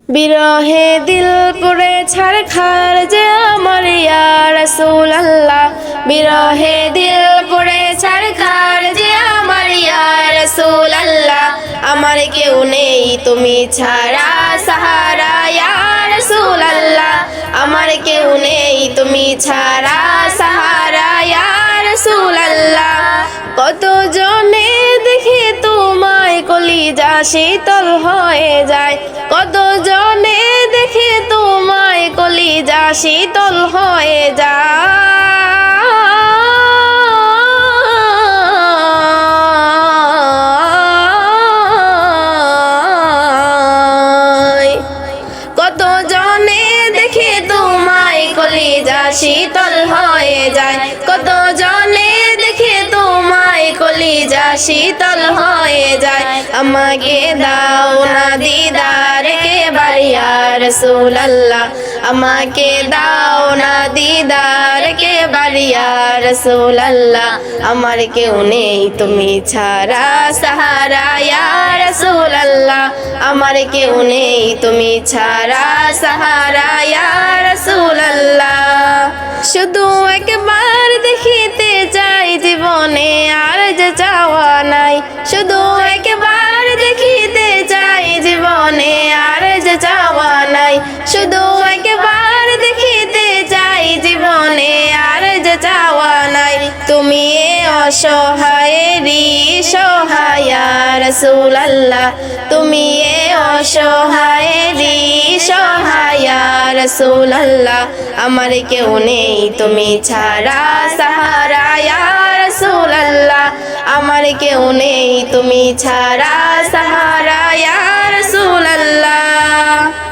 বিরহে দিল পুড়ে ছারখার যে আমার ইয়া রাসূলুল্লাহ। বিরহে দিল পুড়ে ছারখার যে আমার ইয়া রাসূলুল্লাহ। আমার কেউ নেই তুমি ছাড়া সাহারা ইয়া রাসূলুল্লাহ। আমার কেউ নেই তুমি ছাড়া সাহারা ইয়া রাসূলুল্লাহ। কত জনে দেখে তোমায় কলিজা শীতল হয়ে যায়। কত জনে দেখে তোমায় কলিজা শীতল হয়ে যায়। কত জনে দেখে তোমায় কলিজা শীতল হয়ে যায়। কত জনে দেখে তোমায় কলিজা শীতল হয়ে যায়। আমাকে দাও না দিদার একেবার ইয়া রাসূলুল্লাহ। আমাকে দাও না দিদার একেবার ইয়া রাসূলুল্লাহ। আমার কেউ নেই তুমি ছাড়া সাহারা ইয়া রাসূলুল্লাহ। আমার কেউ নেই তুমি ছাড়া সাহারা ইয়া রাসূলুল্লাহ। শুধু একবার দেখিতে চাই জীবনে আর যে চাওয়া নাই। শুধু একবার দেখিতে চাই জীবনে আর যে চাওয়া নাই। শুধু একবার দেখিতে চাই জীবনে আর যে চাওয়া নাই। তুমি অসহায়েরই সহায় ইয়া রাসূলুল্লাহ। তুমি অসহায়েরই সহায় ইয়া রাসূলুল্লাহ। আমার কেউ নেই তুমি ছাড়া সাহারা ইয়া রাসূলুল্লাহ। আমার কেউ নেই তুমি ছাড়া সাহারা ইয়া রাসূলুল্লাহ।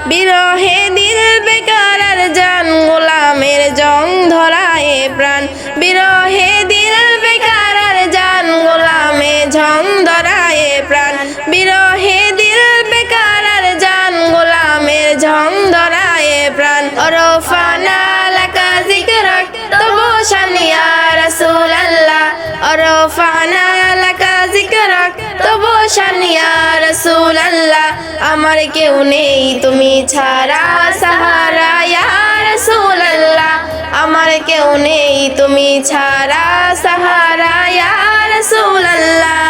বিরহে দিল বেকার আর জান গোলামের জং ধরায় প্রাণ। বিরহে দিল বেকার আর জান গোলামে ঝং ধরায় প্রাণ। বিরহে দিল বেকার আর জান গোলামের ঝং ধরায় প্রাণ। অরফানা লাকা যিকরাক তবু শান ইয়া রাসূলুল্লাহ। অরফানা লাকা যিকরাক তবু শান ইয়া রাসূলুল্লাহ। আমার কেউ নেই তুমি ছাড়া সাহারা ইয়া রাসূলুল্লাহ। আমার কেউ নেই তুমি ছাড়া সাহারা ইয়া রাসূলুল্লাহ।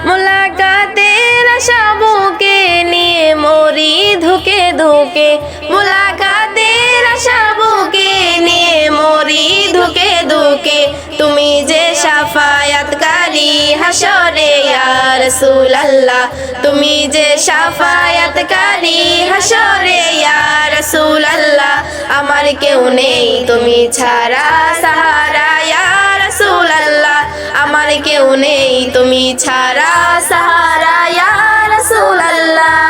মুলাকাতের আশা বুকে নিয়ে মরি ধুকে ধুকে। মুলাকাতের আশা বুকে নিয়ে মরি ধুকে ধুকে। তুমি যে শাফায়াতকারী হাশরে ইয়া রাসূলুল্লাহ। তুমি যে শাফায়াতকারী হাশরে ইয়া রাসূলুল্লাহ। আমার কেউ নেই তুমি ছাড়া সাহারা ইয়া রাসূলুল্লাহ। আমার কেউ নেই তুমি ছাড়া সাহারা ইয়া রাসূলুল্লাহ।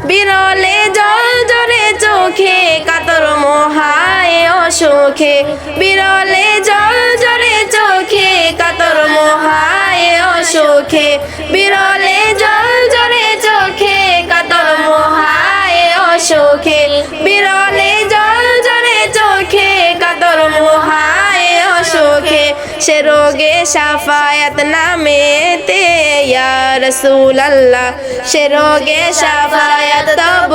বিরলে জল জরে চোখে কাতর মোহায় অসুখে। বিরলে জল জরে চোখে কাতর মোহায় অসুখে। বিরলে জল জরে চোখে কাতর মোহায় অসুখে। বিরলে জল জরে চোখে কাতর মোহায় অসুখে। সে রোগে শাফায়াত নামেতে ইয়া রাসূলুল্লাহ। সে রোগে শাফায়াত তব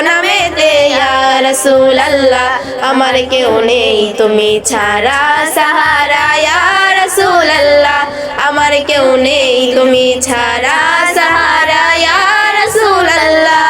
নামেতে ইয়া রাসূলুল্লাহ। আমার কেউ নেই তুমি ছাড়া সাহারা ইয়া রাসূলুল্লাহ। আমার কেউ নেই তুমি ছাড়া সাহারা ইয়া রাসূলুল্লাহ।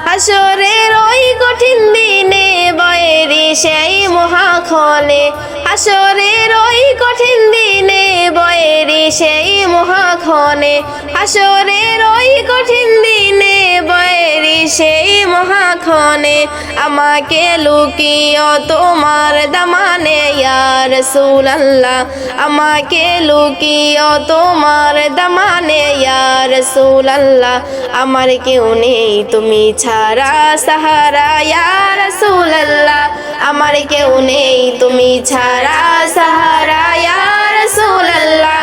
হাশরের ওই কঠিন দিনে বয়েরি সেই মহাক্ষণে। হাশরের ওই কঠিন দিনে বয়েরি সেই মহাক্ষণে। হাশরের ওই কঠিন দিনে বয়েরি সেই মহাক্ষণে। আমাকে লুকিও তোমার দামানে ইয়া রাসূলুল্লাহ। আমাকে লুকিও তোমার দামানে ইয়া রাসূলুল্লাহ। আমার কেউ নেই তুমি ছাড়া সাহারা ইয়া রাসূলুল্লাহ। আমার কেউ নেই তুমি ছাড়া সাহারা ইয়া রাসূলুল্লাহ।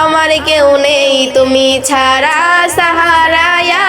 আমার কেউ নেই তুমি ছাড়া সাহারা ইয়া